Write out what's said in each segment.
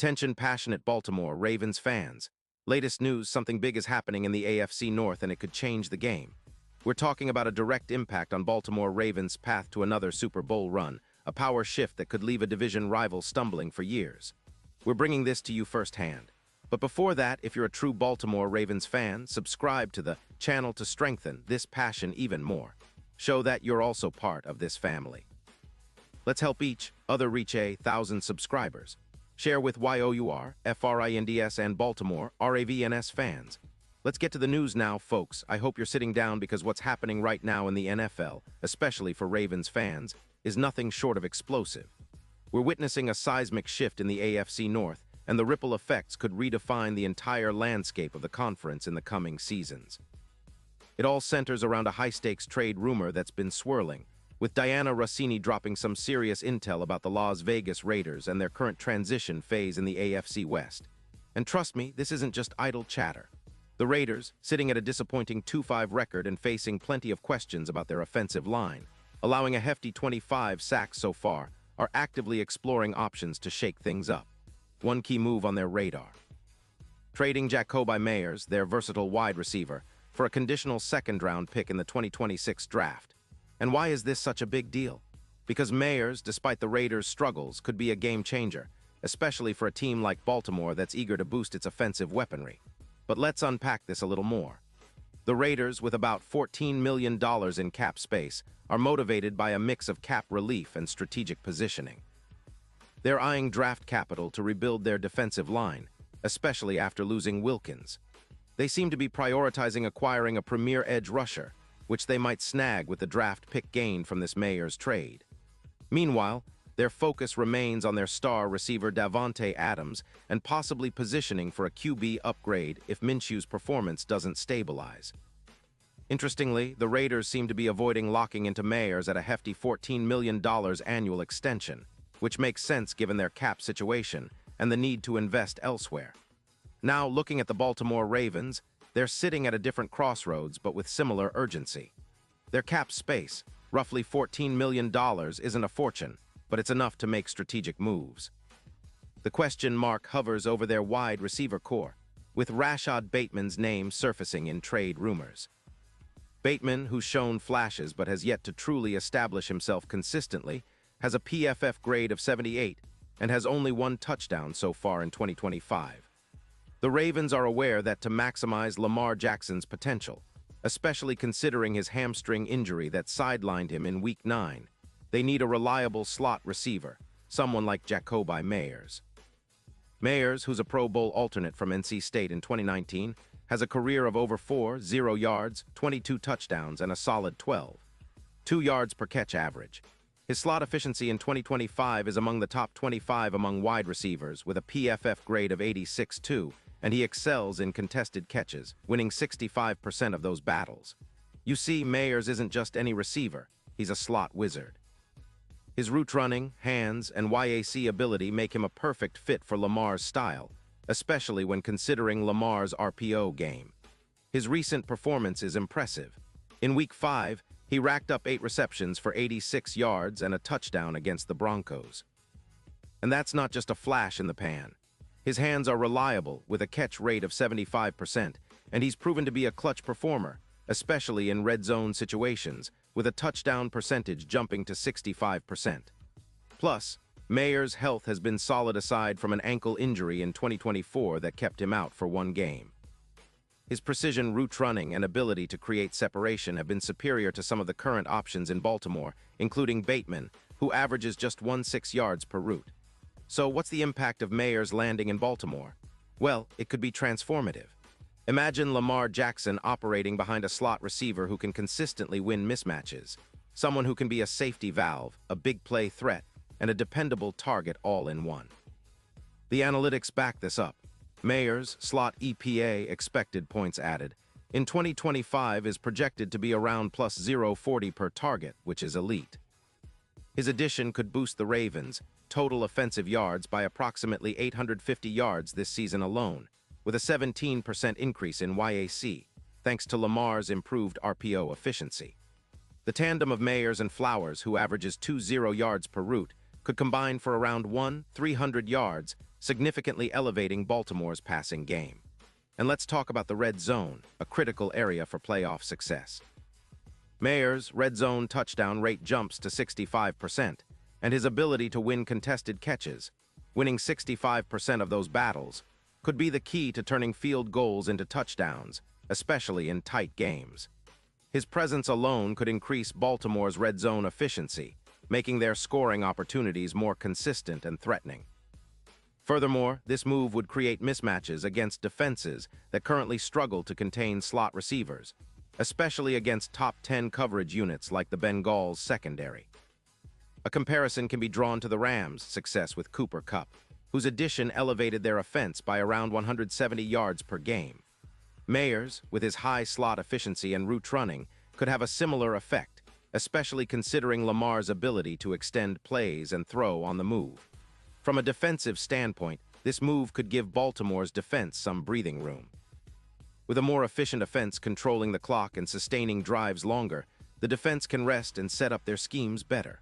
Attention passionate Baltimore Ravens fans. Latest news, something big is happening in the AFC North and it could change the game. We're talking about a direct impact on Baltimore Ravens' path to another Super Bowl run, a power shift that could leave a division rival stumbling for years. We're bringing this to you firsthand. But before that, if you're a true Baltimore Ravens fan, subscribe to the channel to strengthen this passion even more. Show that you're also part of this family. Let's help each other reach 1,000 subscribers. Share with YOUR, FRINDS, and Baltimore, RAVNS fans. Let's get to the news now, folks. I hope you're sitting down because what's happening right now in the NFL, especially for Ravens fans, is nothing short of explosive. We're witnessing a seismic shift in the AFC North, and the ripple effects could redefine the entire landscape of the conference in the coming seasons. It all centers around a high-stakes trade rumor that's been swirling, with Diana Rossini dropping some serious intel about the Las Vegas Raiders and their current transition phase in the AFC West. And trust me, this isn't just idle chatter. The Raiders, sitting at a disappointing 2-5 record and facing plenty of questions about their offensive line, allowing a hefty 25 sacks so far, are actively exploring options to shake things up. One key move on their radar: trading Jacoby Meyers, their versatile wide receiver, for a conditional second-round pick in the 2026 draft. And why is this such a big deal? Because Meyers, despite the Raiders' struggles, could be a game-changer, especially for a team like Baltimore that's eager to boost its offensive weaponry. But let's unpack this a little more. The Raiders, with about $14 million in cap space, are motivated by a mix of cap relief and strategic positioning. They're eyeing draft capital to rebuild their defensive line, especially after losing Wilkins. They seem to be prioritizing acquiring a premier edge rusher, which they might snag with the draft pick gained from this Meyers trade. Meanwhile, their focus remains on their star receiver Davante Adams and possibly positioning for a QB upgrade if Minshew's performance doesn't stabilize. Interestingly, the Raiders seem to be avoiding locking into Meyers at a hefty $14 million annual extension, which makes sense given their cap situation and the need to invest elsewhere. Now, looking at the Baltimore Ravens, they're sitting at a different crossroads but with similar urgency. Their cap space, roughly $14 million, isn't a fortune, but it's enough to make strategic moves. The question mark hovers over their wide receiver core, with Rashad Bateman's name surfacing in trade rumors. Bateman, who's shown flashes but has yet to truly establish himself consistently, has a PFF grade of 78 and has only one touchdown so far in 2025. The Ravens are aware that to maximize Lamar Jackson's potential, especially considering his hamstring injury that sidelined him in Week 9, they need a reliable slot receiver, someone like Jacoby Meyers. Meyers, who's a Pro Bowl alternate from NC State in 2019, has a career of over 0 yards, 22 touchdowns, and a solid 2 yards per catch average. His slot efficiency in 2025 is among the top 25 among wide receivers with a PFF grade of 86.2, and he excels in contested catches, winning 65% of those battles. You see, Meyers isn't just any receiver, he's a slot wizard. His route running, hands, and YAC ability make him a perfect fit for Lamar's style, especially when considering Lamar's RPO game. His recent performance is impressive. In Week 5, he racked up 8 receptions for 86 yards and a touchdown against the Broncos. And that's not just a flash in the pan. His hands are reliable, with a catch rate of 75%, and he's proven to be a clutch performer, especially in red zone situations, with a touchdown percentage jumping to 65%. Plus, Meyers' health has been solid aside from an ankle injury in 2024 that kept him out for 1 game. His precision route running and ability to create separation have been superior to some of the current options in Baltimore, including Bateman, who averages just 16 yards per route. So what's the impact of Meyers landing in Baltimore? Well, it could be transformative. Imagine Lamar Jackson operating behind a slot receiver who can consistently win mismatches, someone who can be a safety valve, a big play threat, and a dependable target all in one. The analytics back this up. Meyers' slot EPA, expected points added, in 2025 is projected to be around plus 0.40 per target, which is elite. His addition could boost the Ravens' total offensive yards by approximately 850 yards this season alone, with a 17% increase in YAC, thanks to Lamar's improved RPO efficiency. The tandem of Meyers and Flowers, who averages 20 yards per route, could combine for around 300 yards, significantly elevating Baltimore's passing game. And let's talk about the red zone, a critical area for playoff success. Mayer's red zone touchdown rate jumps to 65%, and his ability to win contested catches, winning 65% of those battles, could be the key to turning field goals into touchdowns, especially in tight games. His presence alone could increase Baltimore's red zone efficiency, making their scoring opportunities more consistent and threatening. Furthermore, this move would create mismatches against defenses that currently struggle to contain slot receivers, especially against top 10 coverage units like the Bengals' secondary. A comparison can be drawn to the Rams' success with Cooper Kupp, whose addition elevated their offense by around 170 yards per game. Mayers, with his high slot efficiency and route running, could have a similar effect, especially considering Lamar's ability to extend plays and throw on the move. From a defensive standpoint, this move could give Baltimore's defense some breathing room. With a more efficient offense controlling the clock and sustaining drives longer, the defense can rest and set up their schemes better.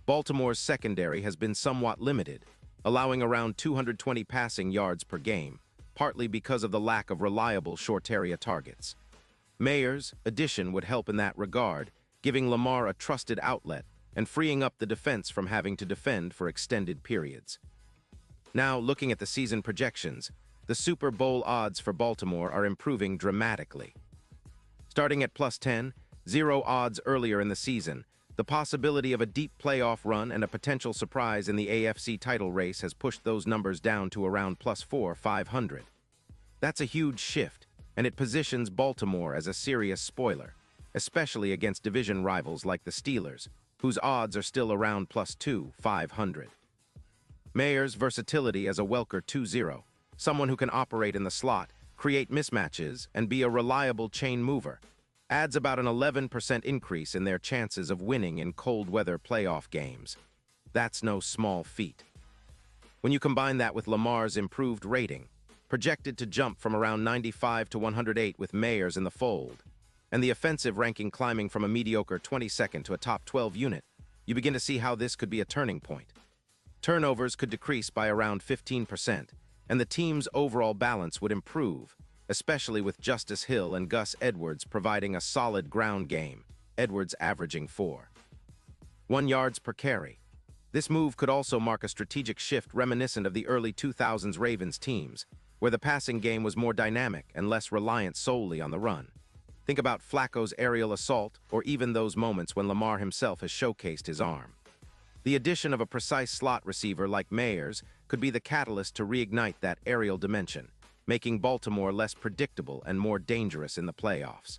Baltimore's secondary has been somewhat limited, allowing around 220 passing yards per game, partly because of the lack of reliable short-area targets. Mayer's addition would help in that regard, giving Lamar a trusted outlet and freeing up the defense from having to defend for extended periods. Now, looking at the season projections, the Super Bowl odds for Baltimore are improving dramatically. Starting at +10, 0 odds earlier in the season, the possibility of a deep playoff run and a potential surprise in the AFC title race has pushed those numbers down to around +4, 500. That's a huge shift, and it positions Baltimore as a serious spoiler, especially against division rivals like the Steelers, whose odds are still around +2, 500. Mayer's versatility as a Welker 2-0, someone who can operate in the slot, create mismatches, and be a reliable chain mover, adds about an 11% increase in their chances of winning in cold-weather playoff games. That's no small feat. When you combine that with Lamar's improved rating, projected to jump from around 95 to 108 with Mayers in the fold, and the offensive ranking climbing from a mediocre 22nd to a top 12 unit, you begin to see how this could be a turning point. Turnovers could decrease by around 15%, and the team's overall balance would improve, especially with Justice Hill and Gus Edwards providing a solid ground game, Edwards averaging 4.1 yards per carry. This move could also mark a strategic shift reminiscent of the early 2000s Ravens teams, where the passing game was more dynamic and less reliant solely on the run. Think about Flacco's aerial assault, or even those moments when Lamar himself has showcased his arm. The addition of a precise slot receiver like Mayers could be the catalyst to reignite that aerial dimension, making Baltimore less predictable and more dangerous in the playoffs.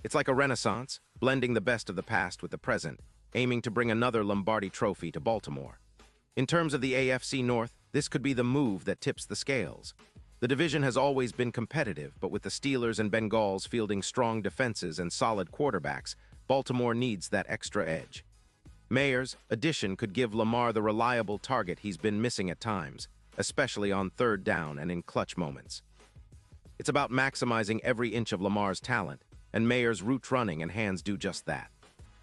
It's like a renaissance, blending the best of the past with the present, aiming to bring another Lombardi trophy to Baltimore. In terms of the AFC North, this could be the move that tips the scales. The division has always been competitive, but with the Steelers and Bengals fielding strong defenses and solid quarterbacks, Baltimore needs that extra edge. Mayer's addition could give Lamar the reliable target he's been missing at times, especially on third down and in clutch moments. It's about maximizing every inch of Lamar's talent, and Mayer's route running and hands do just that.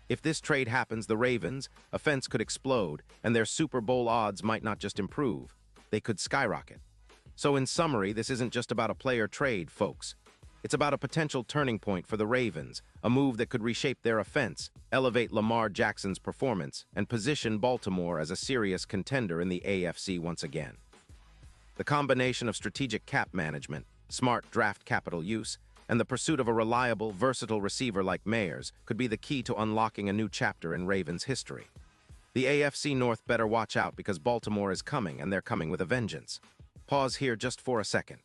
If this trade happens, the Ravens' offense could explode, and their Super Bowl odds might not just improve, they could skyrocket. So in summary, this isn't just about a player trade, folks. It's about a potential turning point for the Ravens, a move that could reshape their offense, elevate Lamar Jackson's performance, and position Baltimore as a serious contender in the AFC once again. The combination of strategic cap management, smart draft capital use, and the pursuit of a reliable, versatile receiver like Mayers could be the key to unlocking a new chapter in Ravens history. The AFC North better watch out because Baltimore is coming, and they're coming with a vengeance. Pause here just for a second.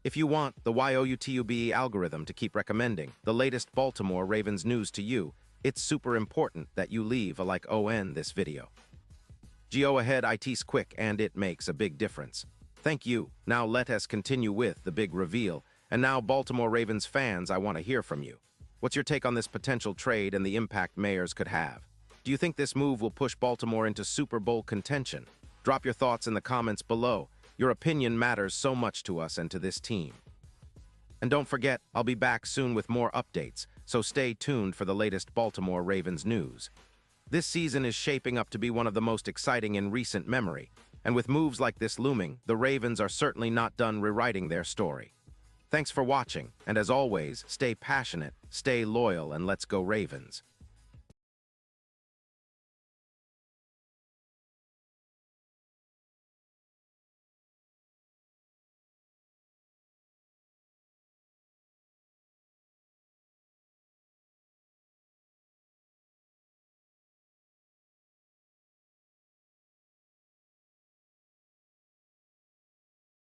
If you want the YOUTUBE algorithm to keep recommending the latest Baltimore Ravens news to you, it's super important that you leave a like on this video. Go ahead, it's quick and it makes a big difference. Thank you. Now let us continue with the big reveal. And now, Baltimore Ravens fans, I want to hear from you. What's your take on this potential trade and the impact Mayers could have? Do you think this move will push Baltimore into Super Bowl contention? Drop your thoughts in the comments below. Your opinion matters so much to us and to this team. And don't forget, I'll be back soon with more updates, so stay tuned for the latest Baltimore Ravens news. This season is shaping up to be one of the most exciting in recent memory, and with moves like this looming, the Ravens are certainly not done rewriting their story. Thanks for watching, and as always, stay passionate, stay loyal, and let's go Ravens.